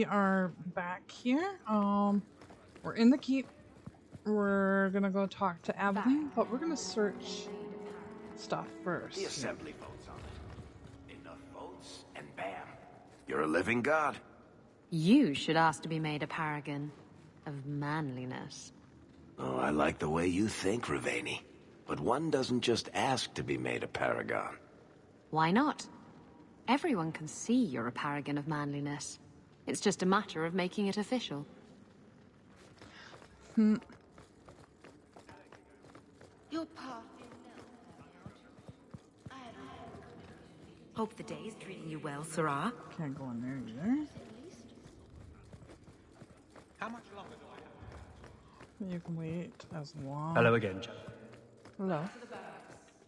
we are back here. We're in the keep. We're gonna go talk to Aveline, but we're gonna search stuff first. The assembly votes on it. Enough votes, and bam. You're a living god. You should ask to be made a paragon of manliness. Oh, I like the way you think, Love-Rennie. But one doesn't just ask to be made a paragon. Why not? Everyone can see you're a paragon of manliness. It's just a matter of making it official. Hmm. Your path. Hope the day's treating you well, Sarah. Can't go in there either. How much longer do I have? You can wait as long. Hello again, Jack. Hello.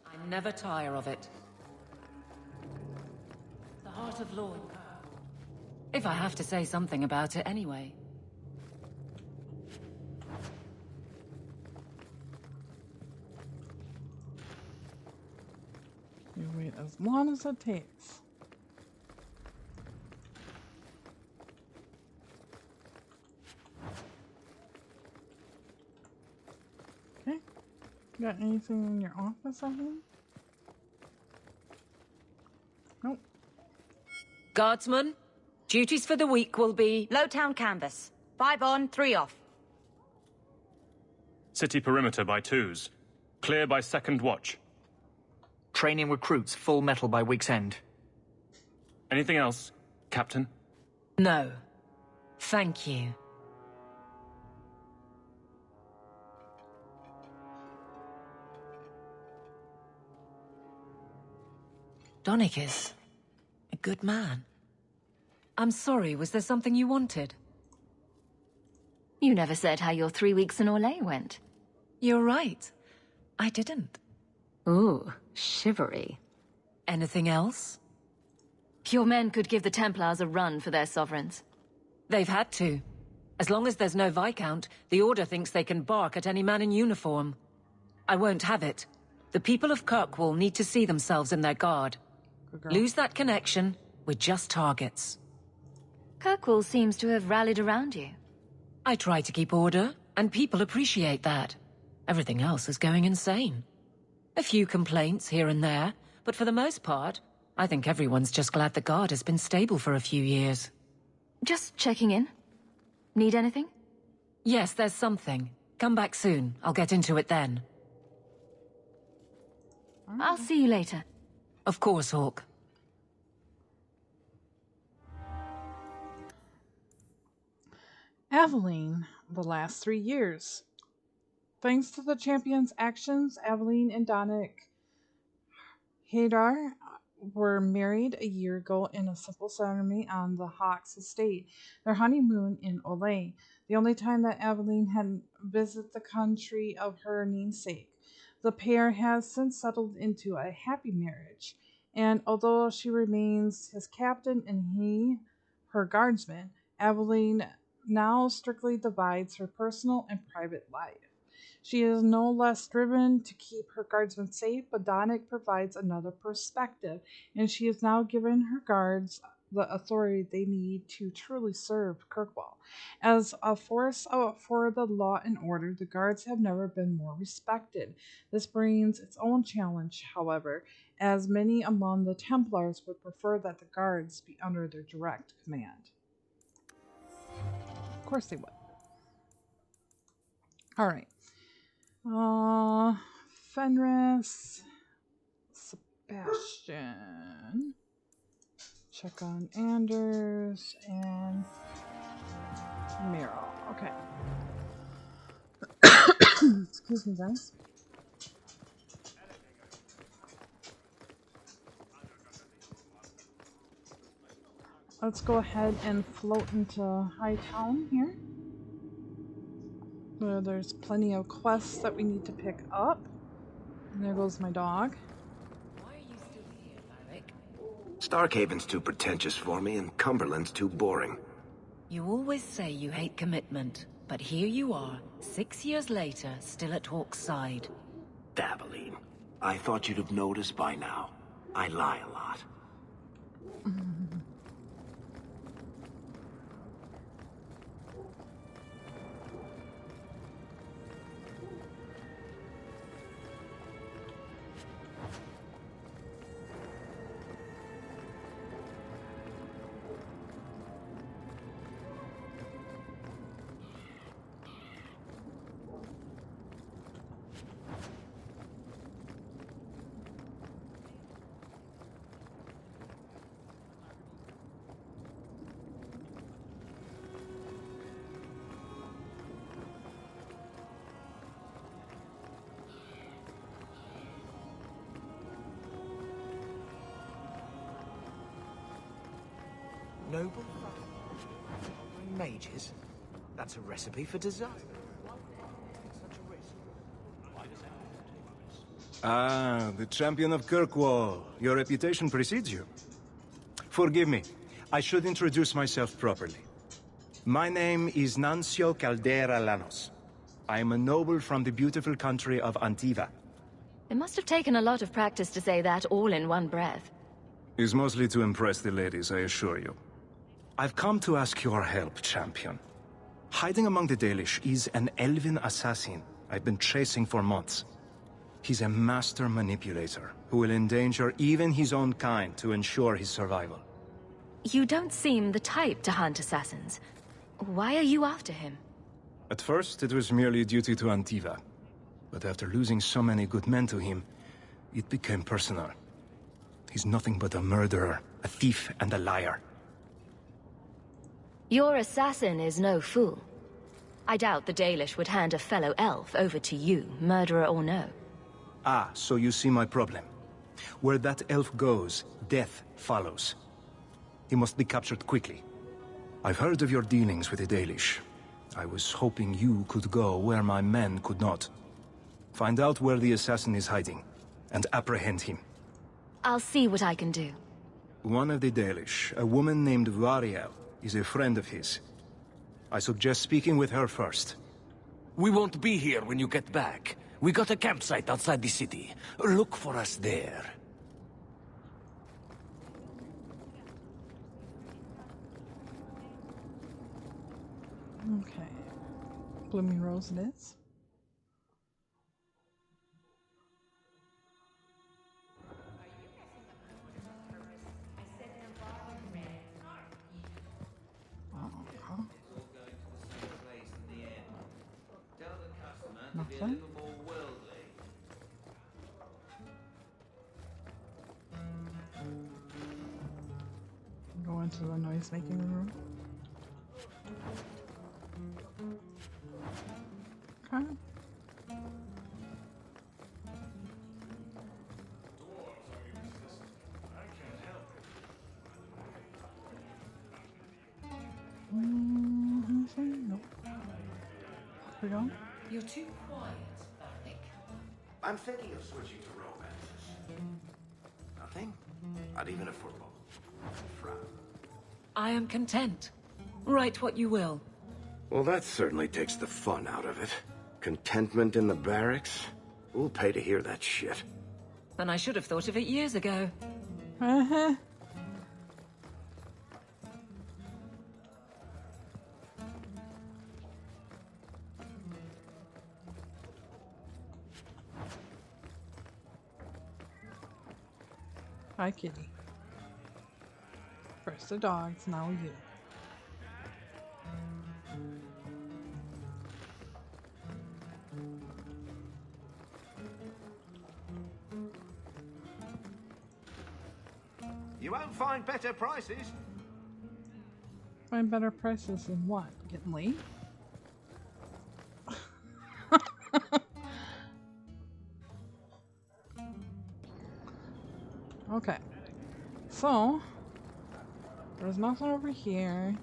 I never tire of it. The heart of Lord. If I have to say something about it anyway. You wait as long as it takes. Okay. Got anything in your office, Evelyn? Nope. Guardsman, duties for the week will be... Lowtown canvas. 5 on, 3 off. City perimeter by 2s. Clear by 2nd watch. Training recruits full metal by week's end. Anything else, Captain? No. Thank you. Donnick is a good man. I'm sorry, was there something you wanted? You never said how your 3 weeks in Orlais went. You're right. I didn't. Ooh, shivery. Anything else? Your men could give the Templars a run for their sovereigns. They've had to. As long as there's no Viscount, the Order thinks they can bark at any man in uniform. I won't have it. The people of Kirkwall need to see themselves in their guard. Lose that connection, we're just targets. Kirkwall seems to have rallied around you. I try to keep order, and people appreciate that. Everything else is going insane. A few complaints here and there, but for the most part, I think everyone's just glad the guard has been stable for a few years. Just checking in. Need anything? Yes, there's something. Come back soon. I'll get into it then. I'll see you later. Of course, Hawke. Aveline, the last 3 years. Thanks to the champion's actions, Aveline and Donnick Hadar were married a year ago in a simple ceremony on the Hawke's estate, their honeymoon in Orlais, the only time that Aveline had visited the country of her namesake. The pair has since settled into a happy marriage, and although she remains his captain and he her guardsman, Aveline now strictly divides her personal and private life. She is no less driven to keep her guardsmen safe, but Donnick provides another perspective, and she has now given her guards the authority they need to truly serve Kirkwall. As a force for the law and order, the guards have never been more respected. This brings its own challenge, however, as many among the Templars would prefer that the guards be under their direct command. Of course they would. Alright. Fenris, Sebastian, check on Anders, and Meryl. Okay. Excuse me, guys. Let's go ahead and float into Hightown here. There's plenty of quests that we need to pick up. And there goes my dog. Why are you still here, Varric? Starkhaven's too pretentious for me, and Cumberland's too boring. You always say you hate commitment, but here you are, 6 years later, still at Hawke's side. Aveline, I thought you'd have noticed by now. I lie a lot. Noble? Mages? That's a recipe for disaster. Ah, the champion of Kirkwall. Your reputation precedes you. Forgive me. I should introduce myself properly. My name is Nancio Caldera Lanos. I am a noble from the beautiful country of Antiva. It must have taken a lot of practice to say that all in one breath. It's mostly to impress the ladies, I assure you. I've come to ask your help, champion. Hiding among the Dalish is an elven assassin I've been chasing for months. He's a master manipulator who will endanger even his own kind to ensure his survival. You don't seem the type to hunt assassins. Why are you after him? At first, it was merely duty to Antiva. But after losing so many good men to him, it became personal. He's nothing but a murderer, a thief, and a liar. Your assassin is no fool. I doubt the Dalish would hand a fellow elf over to you, murderer or no. Ah, so you see my problem. Where that elf goes, death follows. He must be captured quickly. I've heard of your dealings with the Dalish. I was hoping you could go where my men could not. Find out where the assassin is hiding, and apprehend him. I'll see what I can do. One of the Dalish, a woman named Variel, is a friend of his. I suggest speaking with her first. We won't be here when you get back. We got a campsite outside the city. Look for us there. Okay. Blooming Rose it is. Nothing. Go into the noise-making room. Okay. Anything? Nope. We go. You're too quiet, Barnick. I'm thinking of switching to romances. Nothing? Not even a football. Frown. I am content. Write what you will. Well, that certainly takes the fun out of it. Contentment in the barracks? Who'll pay to hear that shit? And I should have thought of it years ago. Uh-huh. Hi, kitty. First the dogs, now you. You won't find better prices. Find better prices than what? Getting late? Okay. So, there's nothing over here.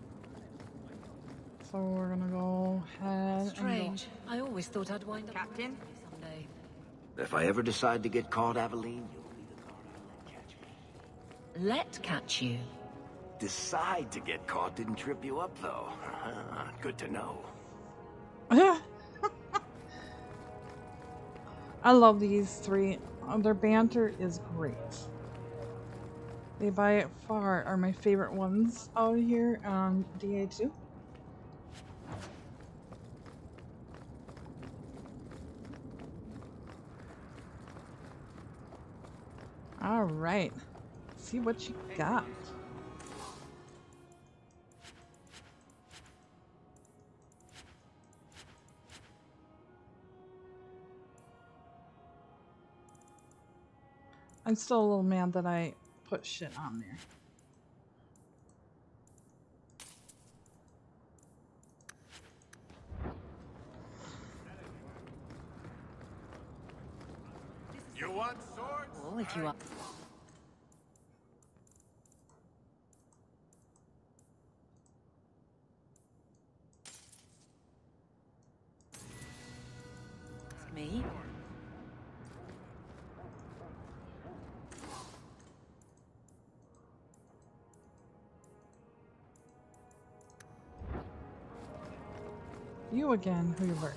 So we're gonna go ahead Strange. I always thought I'd wind up Captain? someday. If I ever decide to get caught, Aveline, you'll be the card I'll let catch me. Let catch you. Decide to get caught didn't trip you up, though. Good to know. and go. I love these three. Their banter is great. They by far are my favorite ones out here on DA2. All right, see what you got. I'm still a little mad that I put shit on there. You want swords? Well, if you are... me. You again, Hubert.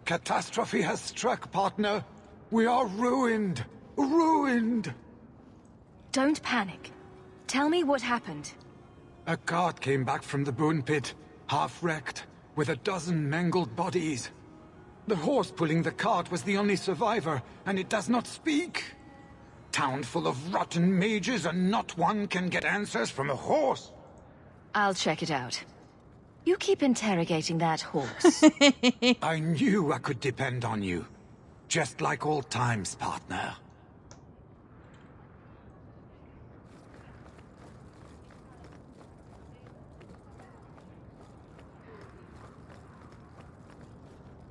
Catastrophe has struck, partner. We are ruined. Ruined! Don't panic. Tell me what happened. A cart came back from the bone pit, half-wrecked, with a dozen mangled bodies. The horse pulling the cart was the only survivor, and it does not speak. Town full of rotten mages, and not one can get answers from a horse. I'll check it out. You keep interrogating that horse. I knew I could depend on you. Just like old times, partner.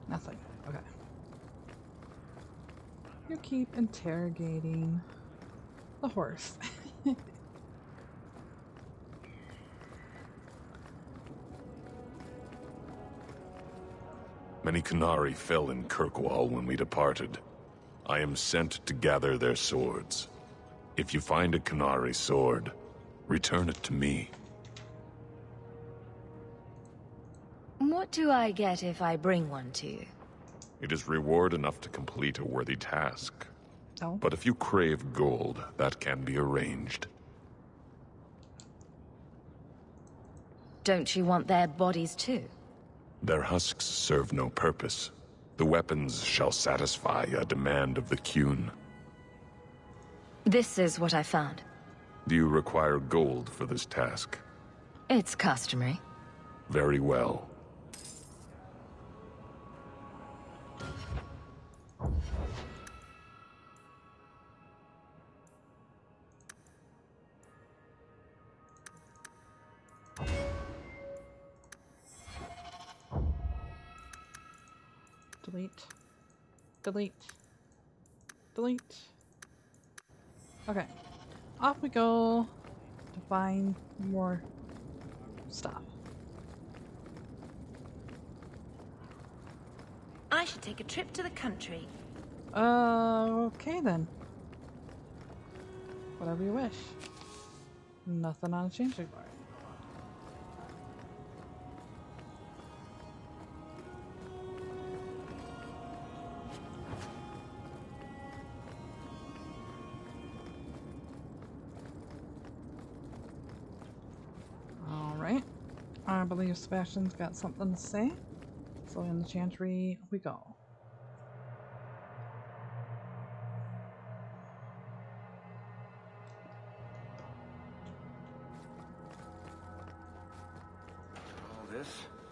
Nothing. Okay. You keep interrogating the horse. Many Qunari fell in Kirkwall when we departed. I am sent to gather their swords. If you find a Qunari sword, return it to me. What do I get if I bring one to you? It is reward enough to complete a worthy task. Oh. But if you crave gold, that can be arranged. Don't you want their bodies too? Their husks serve no purpose. The weapons shall satisfy a demand of the Qun. This is what I found. Do you require gold for this task? It's customary. Very well. Delete. Delete. Delete. Okay. Off we go to find more stuff. I should take a trip to the country. Okay then. Whatever you wish. Nothing on a change board. Alright. I believe Sebastian's got something to say. So in the chantry we go.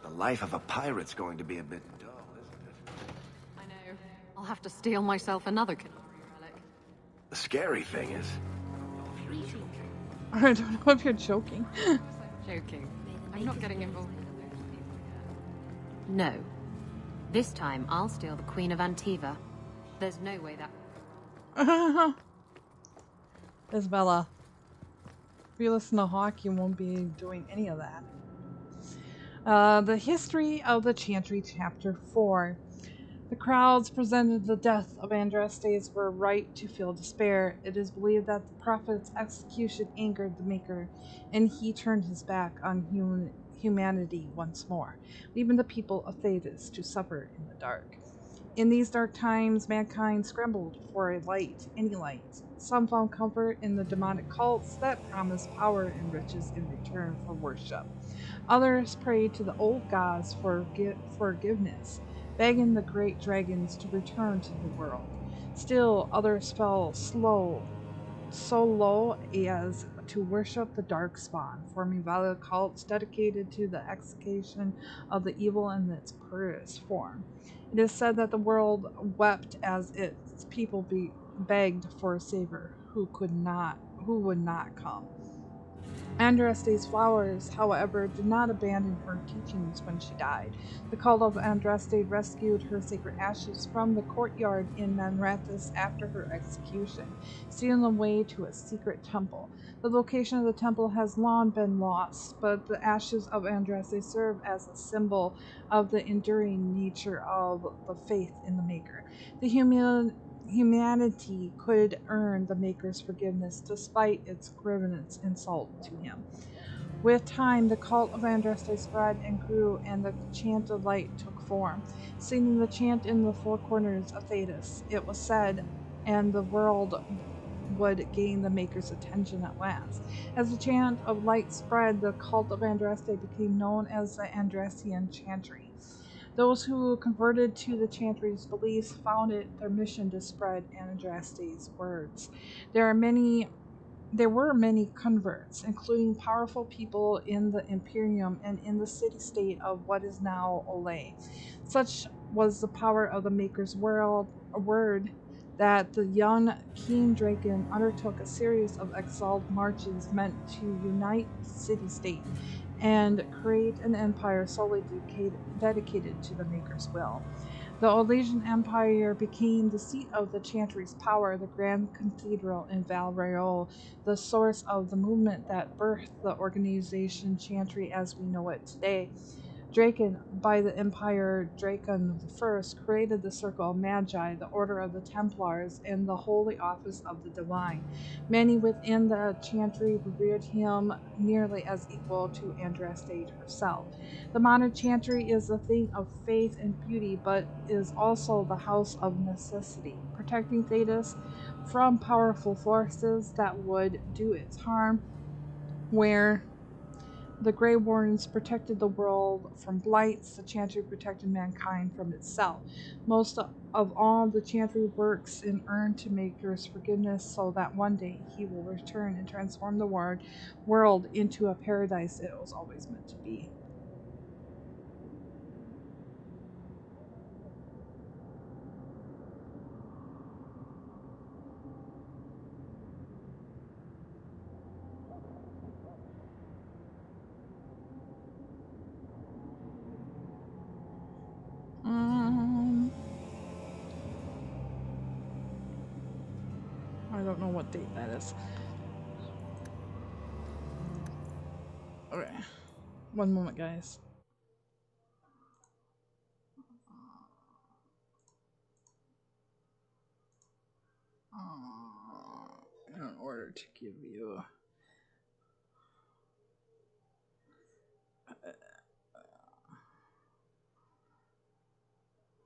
The life of a pirate's going to be a bit dull, isn't it? I know. I'll have to steal myself another Qunari relic. The scary thing is... I don't know if you're joking. Joking. I'm not getting involved. No. This time I'll steal the Queen of Antiva. There's no way that... Isabella. If you listen to Hawke, you won't be doing any of that. The history of the Chantry, Chapter 4. The crowds presented the death of Andrastes were right to feel despair. It is believed that the prophet's execution angered the Maker, and he turned his back on humanity once more, leaving the people of Thedas to suffer in the dark. In these dark times, mankind scrambled for a light, any light. Some found comfort in the demonic cults that promised power and riches in return for worship. Others prayed to the old gods for forgiveness, begging the great dragons to return to the world. Still, others fell so low as to worship the dark spawn, forming violent cults dedicated to the execution of the evil in its purest form. It is said that the world wept as its people begged for a savior who would not come. Andraste's flowers, however, did not abandon her teachings when she died. The cult of Andraste rescued her sacred ashes from the courtyard in Manrathus after her execution, stealing them away to a secret temple. The location of the temple has long been lost, but the ashes of Andraste serve as a symbol of the enduring nature of the faith in the Maker. The humanity could earn the Maker's forgiveness despite its grievous insult to him. With time, the cult of Andraste spread and grew, and the chant of light took form. Singing the chant in the four corners of Thedas, it was said, and the world would gain the Maker's attention at last. As the chant of light spread, the cult of Andraste became known as the Andrastian Chantry. Those who converted to the Chantry's beliefs found it their mission to spread Andraste's words. There were many converts, including powerful people in the Imperium and in the city-state of what is now Olay. Such was the power of the Maker's word that the young King Draken undertook a series of exiled marches meant to unite the city-state and create an empire solely dedicated to the Maker's will. The Olesian Empire became the seat of the Chantry's power, the Grand Cathedral in Val-Royeaux, the source of the movement that birthed the organization Chantry as we know it today. Draken, by the Empire Draken I, created the Circle of Magi, the Order of the Templars, and the Holy Office of the Divine. Many within the Chantry revered him nearly as equal to Andraste herself. The modern Chantry is a thing of faith and beauty, but is also the house of necessity, protecting Thedas from powerful forces that would do its harm, where the Grey Wardens protected the world from blights. The Chantry protected mankind from itself. Most of all, the Chantry works in earn to Maker's forgiveness so that one day he will return and transform the world into a paradise it was always meant to be. I don't know what date that is. Okay. One moment, guys. In order to give you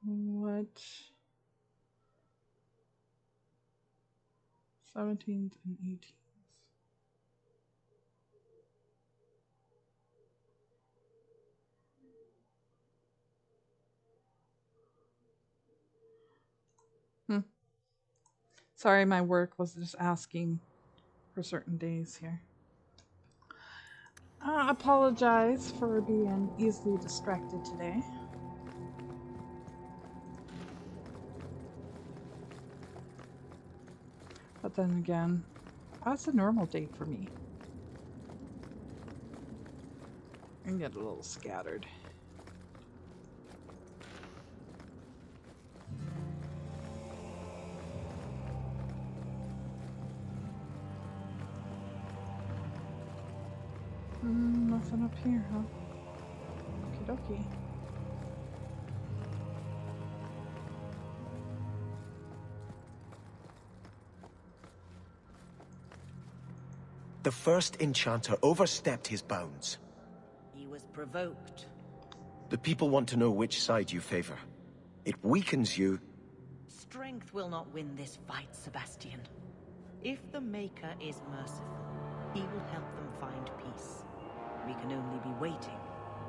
what 17th and 18th. Sorry, my work was just asking for certain days here. I apologize for being easily distracted today. But then again, that's a normal day for me. I get a little scattered. Nothing up here, huh? Okie dokie. The first enchanter overstepped his bounds. He was provoked. The people want to know which side you favor. It weakens you. Strength will not win this fight, Sebastian. If the Maker is merciful, he will help them find peace. We can only be waiting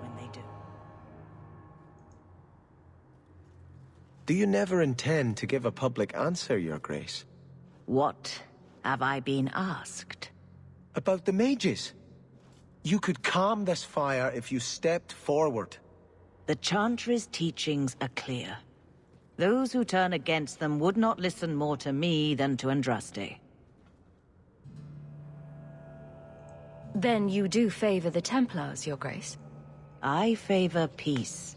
when they do. Do you never intend to give a public answer, Your Grace? What have I been asked? About the mages. You could calm this fire if you stepped forward. The Chantry's teachings are clear. Those who turn against them would not listen more to me than to Andraste. Then you do favor the Templars, Your Grace? I favor peace,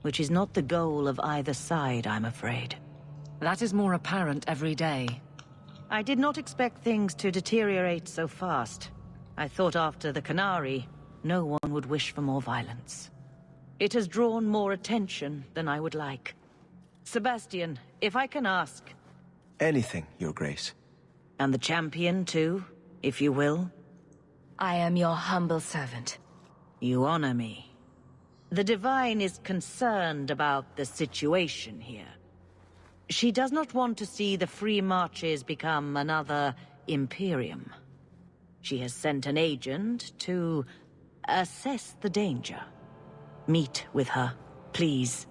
which is not the goal of either side, I'm afraid. That is more apparent every day. I did not expect things to deteriorate so fast. I thought after the Canary, no one would wish for more violence. It has drawn more attention than I would like. Sebastian, if I can ask... Anything, Your Grace. And the champion, too, if you will? I am your humble servant. You honor me. The Divine is concerned about the situation here. She does not want to see the Free Marches become another Imperium. She has sent an agent to assess the danger. Meet with her, please.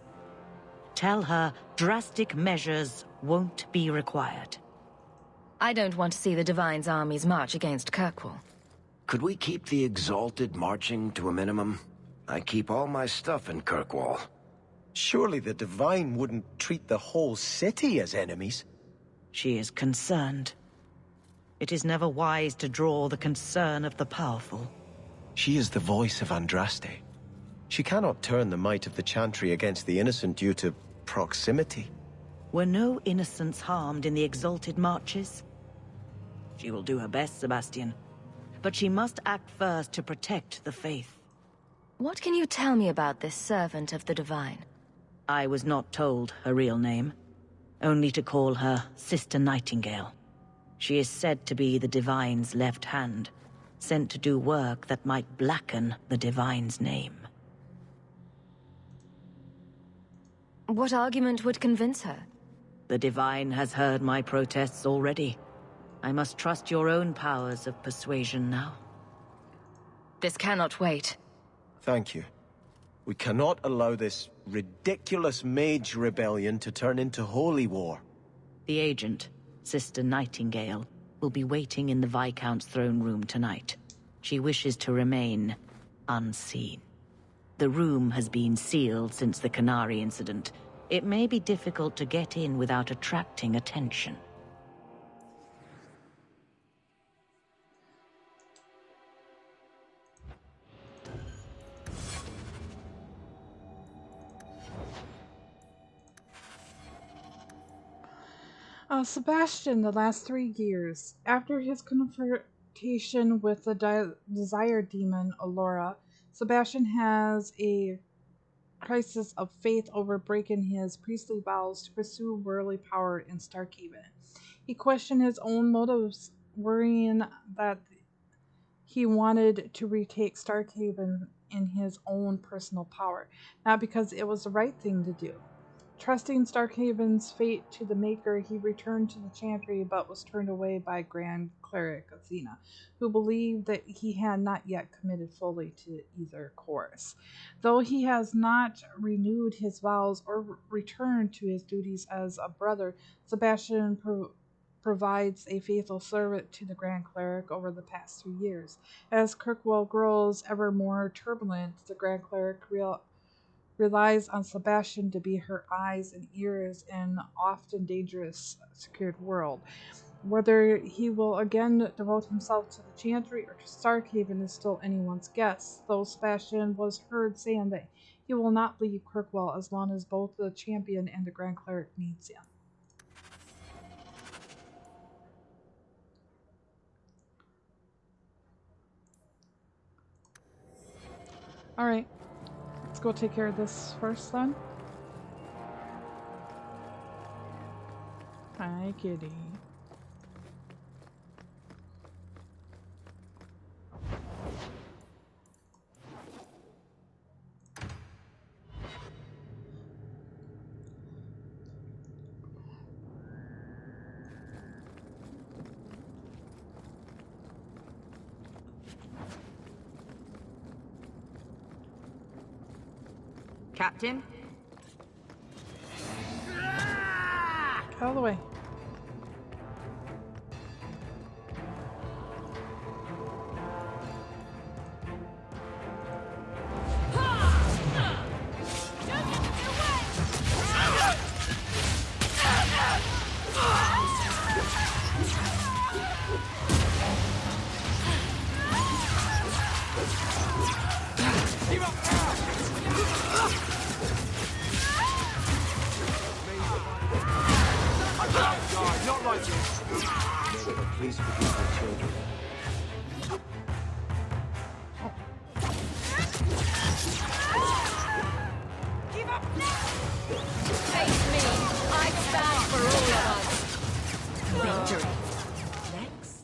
Tell her drastic measures won't be required. I don't want to see the Divine's armies march against Kirkwall. Could we keep the Exalted marching to a minimum? I keep all my stuff in Kirkwall. Surely the Divine wouldn't treat the whole city as enemies. She is concerned. It is never wise to draw the concern of the powerful. She is the voice of Andraste. She cannot turn the might of the Chantry against the innocent due to proximity. Were no innocents harmed in the Exalted marches? She will do her best, Sebastian. But she must act first to protect the faith. What can you tell me about this servant of the Divine? I was not told her real name. Only to call her Sister Nightingale. She is said to be the Divine's left hand, sent to do work that might blacken the Divine's name. What argument would convince her? The Divine has heard my protests already. I must trust your own powers of persuasion now. This cannot wait. Thank you. We cannot allow this ridiculous mage rebellion to turn into holy war. The agent, Sister Nightingale, will be waiting in the Viscount's throne room tonight. She wishes to remain unseen. The room has been sealed since the Canary incident. It may be difficult to get in without attracting attention. Sebastian, the last 3 years. After his confrontation with the Desire Demon, Allura, Sebastian has a crisis of faith over breaking his priestly vows to pursue worldly power in Starkhaven. He questioned his own motives, worrying that he wanted to retake Starkhaven in his own personal power, not because it was the right thing to do. Trusting Starkhaven's fate to the Maker, he returned to the Chantry but was turned away by Grand Cleric Athena, who believed that he had not yet committed fully to either course. Though he has not renewed his vows or returned to his duties as a brother, Sebastian provides a faithful servant to the Grand Cleric over the past 3 years. As Kirkwall grows ever more turbulent, the Grand Cleric relies on Sebastian to be her eyes and ears in an often dangerous, secured world. Whether he will again devote himself to the Chantry or to Starkhaven is still anyone's guess, though Sebastian was heard saying that he will not leave Kirkwall as long as both the Champion and the Grand Cleric needs him. Alright. Let's go take care of this first then. Hi, kitty. Captain? Out of the way. Not like this. Please forgive the children. Give up now! Face me! I stand for all of us! Victory! Next.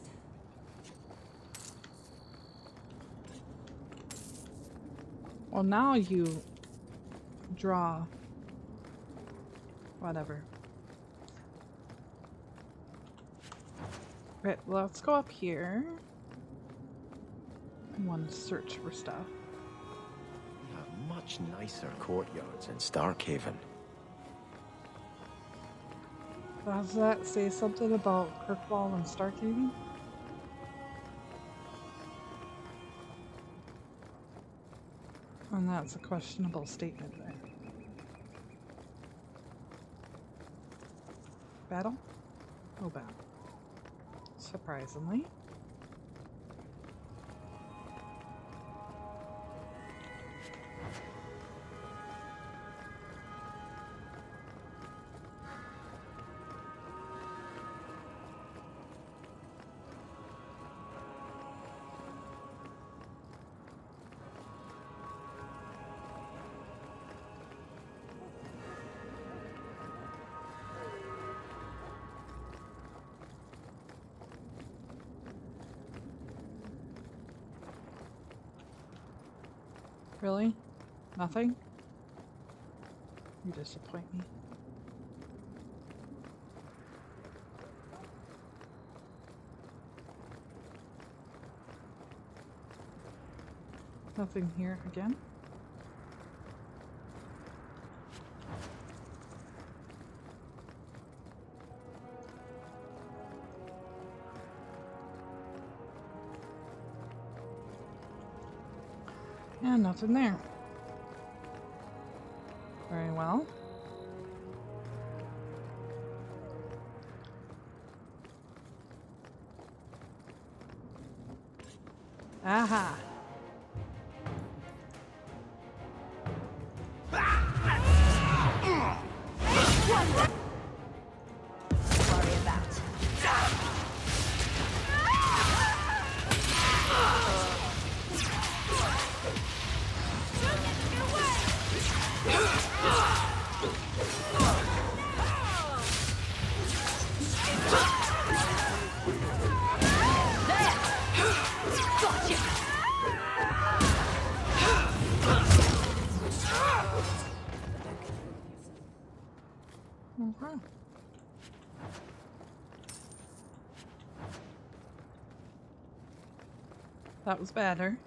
Well, now you draw. Whatever. Right, let's go up here. I want to search for stuff. We have much nicer courtyards in Starkhaven. Does that say something about Kirkwall and Starkhaven? And that's a questionable statement there. Battle? No battle. Surprisingly. Really? Nothing? You disappoint me. Nothing here again? Yeah, nothing there. Very well. Aha! Worry about. Okay. That was better.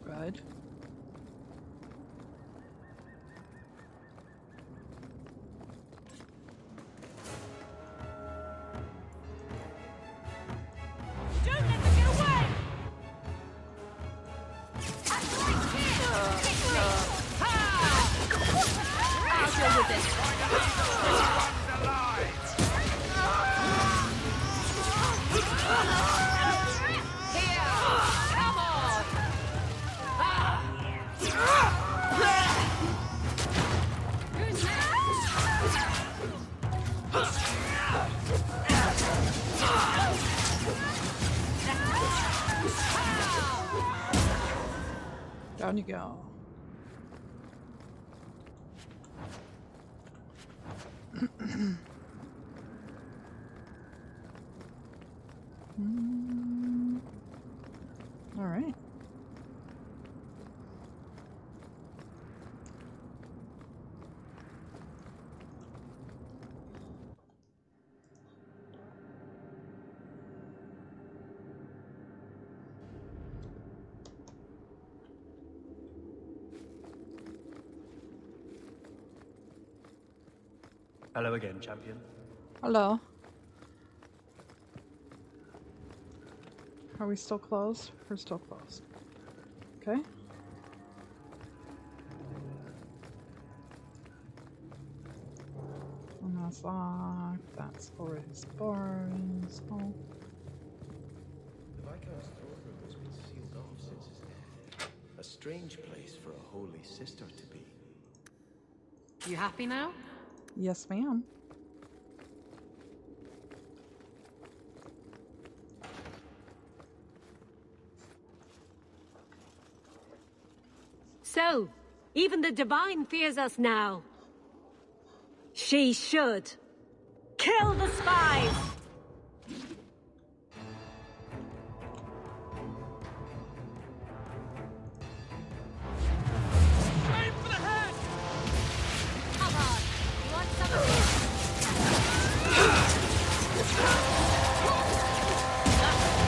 Good. Don't let them get away! I'm right here! Quickly! I'll deal with this. Here! Come on! Who's Down you go. All right. Hello again, champion. Hello. Are we still closed? We're still closed. Okay. And that's locked. That's already sparring. So. The Viscount's throne room has been sealed off since his death. A strange place for a holy sister to be. You happy now? Yes, ma'am. So, even the Divine fears us now. She should. Kill the spies! Aim for the head! Come on, you want some of this?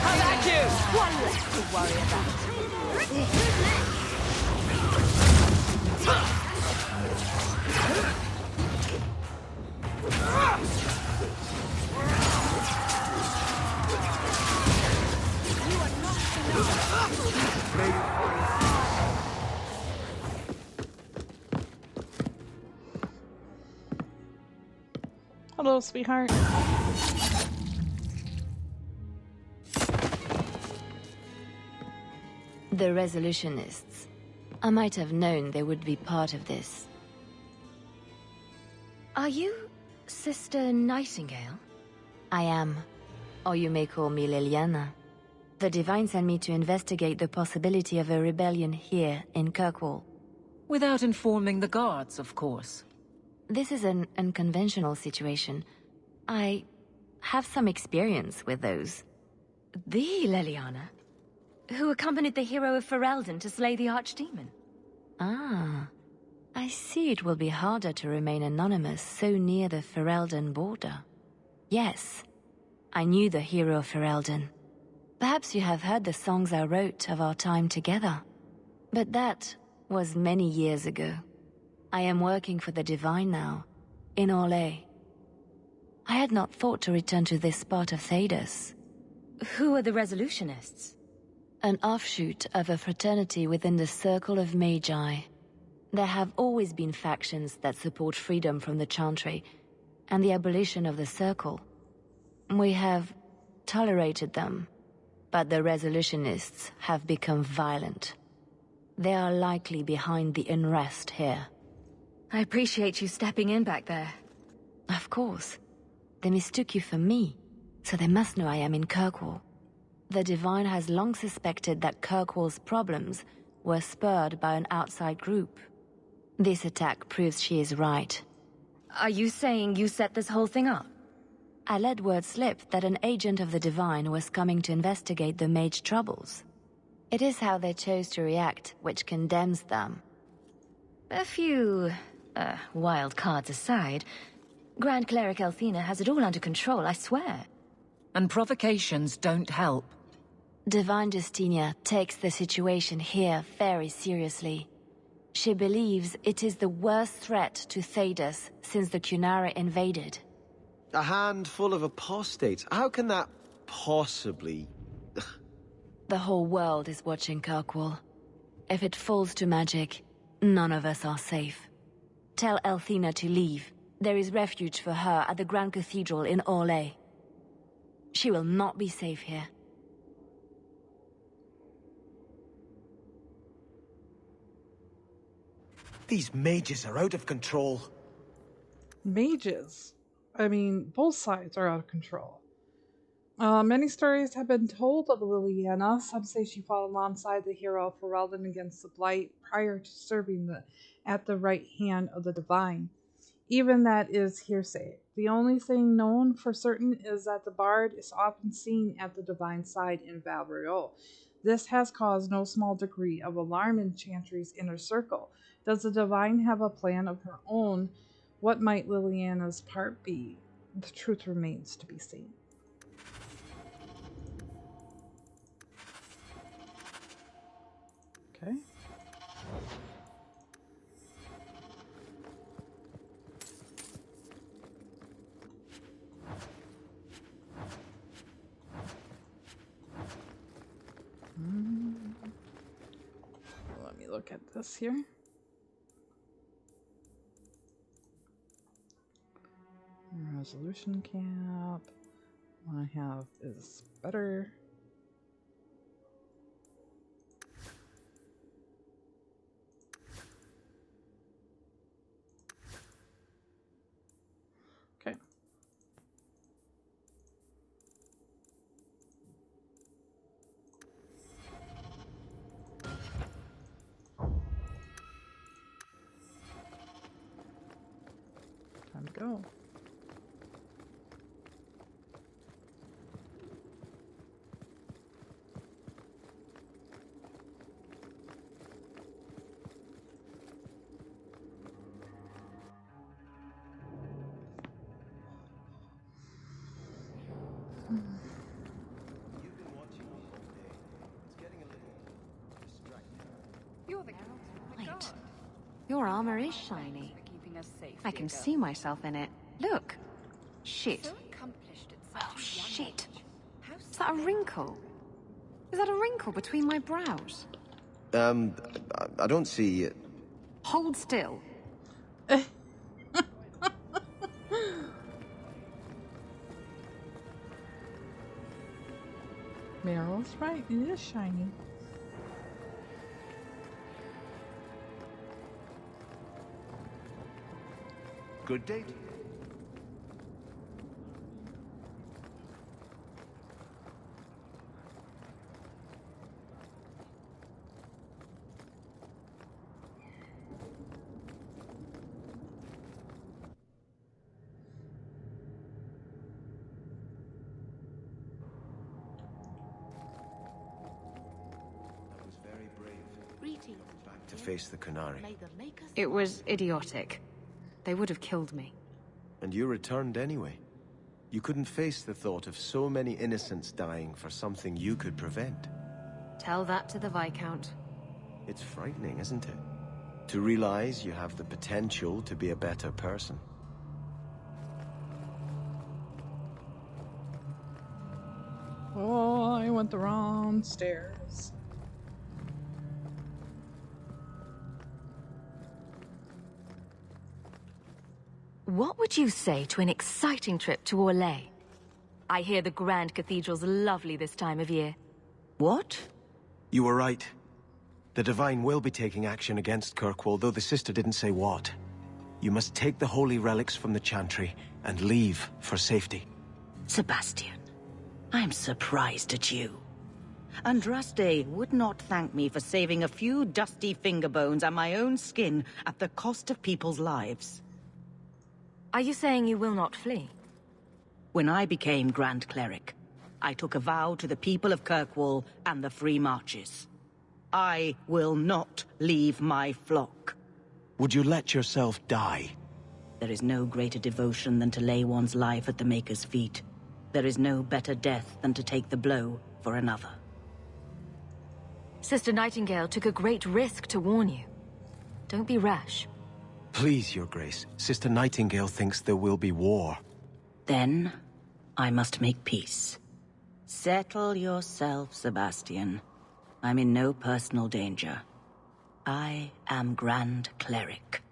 How about you? One less to worry about. Hello, sweetheart. The Resolutionists. I might have known they would be part of this. Are you Sister Nightingale? I am. Or you may call me Liliana. The Divine sent me to investigate the possibility of a rebellion here in Kirkwall. Without informing the guards, of course. This is an unconventional situation. I have some experience with those. The Liliana? Who accompanied the hero of Ferelden to slay the Archdemon? Ah, I see it will be harder to remain anonymous so near the Ferelden border. Yes, I knew the hero of Ferelden. Perhaps you have heard the songs I wrote of our time together. But that was many years ago. I am working for the Divine now, in Orlais. I had not thought to return to this part of Thedas. Who are the Resolutionists? An offshoot of a fraternity within the Circle of Magi. There have always been factions that support freedom from the Chantry and the abolition of the Circle. We have tolerated them, but the Resolutionists have become violent. They are likely behind the unrest here. I appreciate you stepping in back there. Of course. They mistook you for me, so they must know I am in Kirkwall. The Divine has long suspected that Kirkwall's problems were spurred by an outside group. This attack proves she is right. Are you saying you set this whole thing up? I let word slip that an agent of the Divine was coming to investigate the mage troubles. It is how they chose to react which condemns them. A few, wild cards aside, Grand Cleric Elthina has it all under control, I swear. And provocations don't help. Divine Justinia takes the situation here very seriously. She believes it is the worst threat to Thedas since the Cunara invaded. A handful of apostates? How can that possibly... The whole world is watching Kirkwall. If it falls to magic, none of us are safe. Tell Elthina to leave. There is refuge for her at the Grand Cathedral in Orlais. She will not be safe here. These mages are out of control. Mages? I mean, both sides are out of control. Many stories have been told of Liliana. Some say she fought alongside the hero Ferelden against the Blight prior to serving at the right hand of the Divine. Even that is hearsay. The only thing known for certain is that the Bard is often seen at the Divine side in Val Royeaux. This has caused no small degree of alarm in Chantry's inner circle. Does the Divine have a plan of her own? What might Liliana's part be? The truth remains to be seen. Okay. look at this here. Resolution cap. One I have is better. Okay. Time to go. Right. Your armor is shiny. I can see myself in it. Look. Shit. Oh, shit. Is that a wrinkle? Is that a wrinkle between my brows? I don't see it. Hold still. Meryl's right, it is shiny. Good date. To face the Qunari. It was idiotic. They would have killed me. And you returned anyway. You couldn't face the thought of so many innocents dying for something you could prevent. Tell that to the Viscount. It's frightening, isn't it? To realize you have the potential to be a better person. Oh, I went the wrong stairs. What would you say to an exciting trip to Orlais? I hear the Grand Cathedral's lovely this time of year. What? You were right. The Divine will be taking action against Kirkwall, though the sister didn't say what. You must take the holy relics from the Chantry and leave for safety. Sebastian, I'm surprised at you. Andraste would not thank me for saving a few dusty finger bones and my own skin at the cost of people's lives. Are you saying you will not flee? When I became Grand Cleric, I took a vow to the people of Kirkwall and the Free Marches. I will not leave my flock. Would you let yourself die? There is no greater devotion than to lay one's life at the Maker's feet. There is no better death than to take the blow for another. Sister Nightingale took a great risk to warn you. Don't be rash. Please, Your Grace. Sister Nightingale thinks there will be war. Then, I must make peace. Settle yourself, Sebastian. I'm in no personal danger. I am Grand Cleric.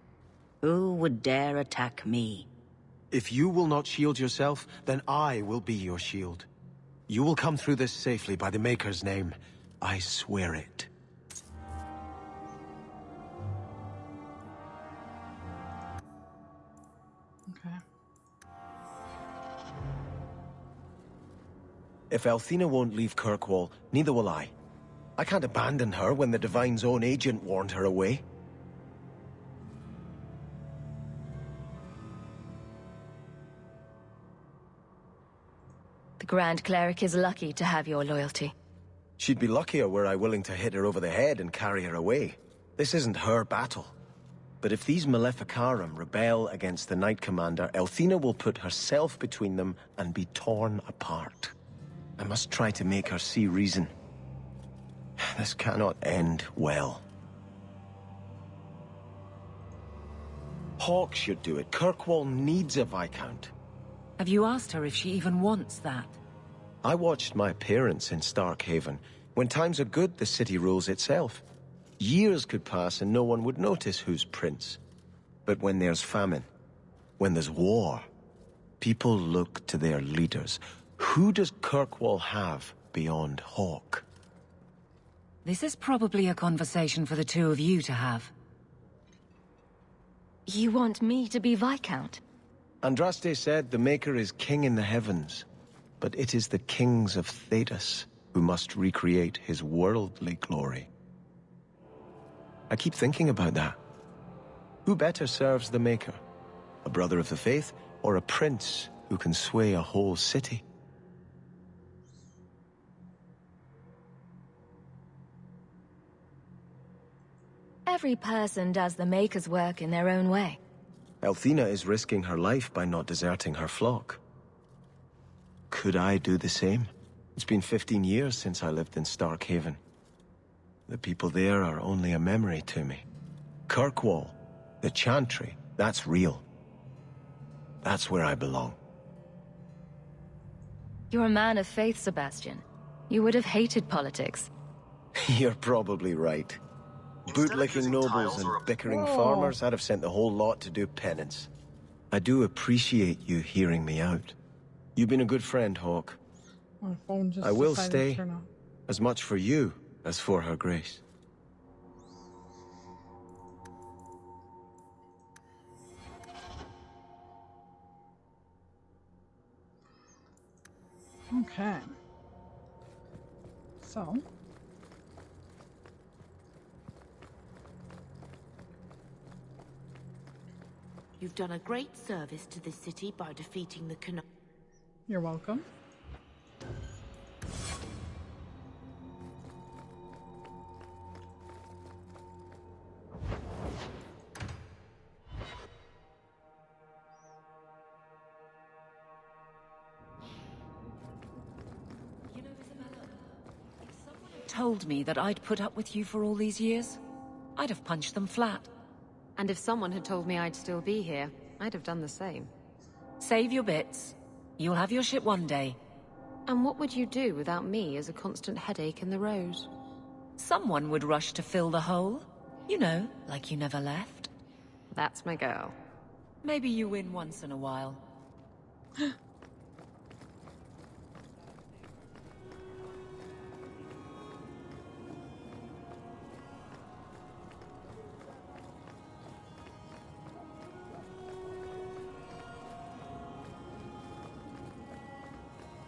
Who would dare attack me? If you will not shield yourself, then I will be your shield. You will come through this safely by the Maker's name. I swear it. Okay. If Althena won't leave Kirkwall, neither will I. I can't abandon her when the Divine's own agent warned her away. The Grand Cleric is lucky to have your loyalty. She'd be luckier were I willing to hit her over the head and carry her away. This isn't her battle. But if these Maleficarum rebel against the Knight Commander, Althena will put herself between them and be torn apart. I must try to make her see reason. This cannot end well. Hawke should do it. Kirkwall needs a Viscount. Have you asked her if she even wants that? I watched my parents in Starkhaven. When times are good, the city rules itself. Years could pass and no one would notice who's prince. But when there's famine, when there's war, people look to their leaders. Who does Kirkwall have beyond Hawke? This is probably a conversation for the two of you to have. You want me to be Viscount? Andraste said the Maker is king in the heavens, but it is the kings of Thedas who must recreate his worldly glory. I keep thinking about that. Who better serves the Maker? A brother of the faith, or a prince who can sway a whole city? Every person does the Maker's work in their own way. Althena is risking her life by not deserting her flock. Could I do the same? It's been 15 years since I lived in Starkhaven. The people there are only a memory to me. Kirkwall, the Chantry, that's real. That's where I belong. You're a man of faith, Sebastian. You would have hated politics. You're probably right. Bootlicking nobles and bickering farmers, I'd have sent the whole lot to do penance. I do appreciate you hearing me out. You've been a good friend, Hawke. My phone just I will decided to stay, turn off. as much for you as for her grace. Okay. So. You've done a great service to this city by defeating the Canary. You're welcome. Told me that I'd put up with you for all these years, I'd have punched them flat. And if someone had told me I'd still be here, I'd have done the same. Save your bits. You'll have your ship one day. And what would you do without me as a constant headache in the road? Someone would rush to fill the hole. You know, like you never left. That's my girl. Maybe you win once in a while.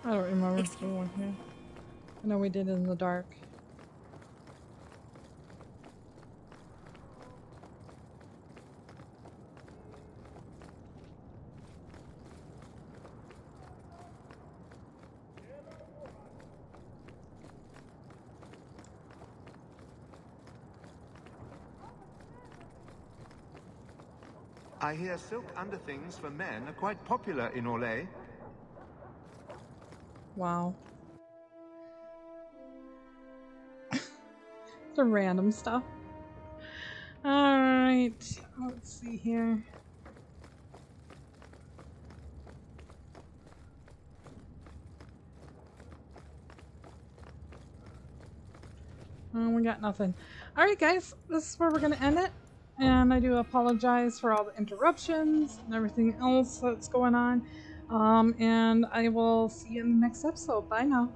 I don't remember doing here. I know we did it in the dark. I hear silk underthings for men are quite popular in Orlais. Wow. The random stuff. Alright, let's see here. We got nothing. Alright guys, this is where we're gonna end it. And I do apologize for all the interruptions and everything else that's going on. And I will see you in the next episode. Bye now.